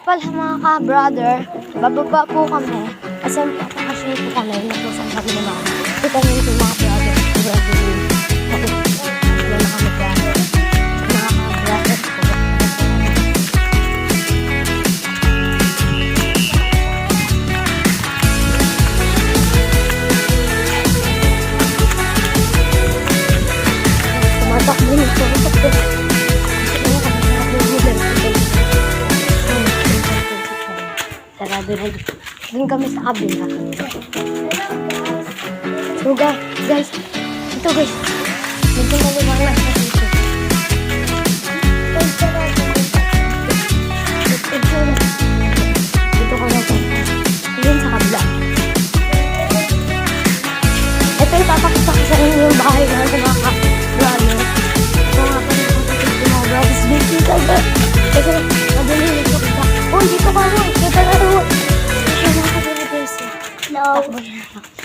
pala mga ka-brother, bababa po kami. Kasi kasi po kami, nagpusan kami ng mga. Kita nyo yung mga brother. Brother yun. Ako, wala na kami brother. Mga ka-brother. Tumatakbo nito. Sarado na dito. Doon kami sa kabila. So guys, ito guys. Medyo malibang lang sa dito. Dito ko na ito. Doon sa kabila. Ito yung papakita ko sa inyo yung bahay na sa mga ka-brother. Ito nga pa yung papakita ko mga brothers. Dito ka. Kasi madali nito kita. Uy, dito ka mo. Kita na rin mo. Ito yung mga ka-brothers. Hello.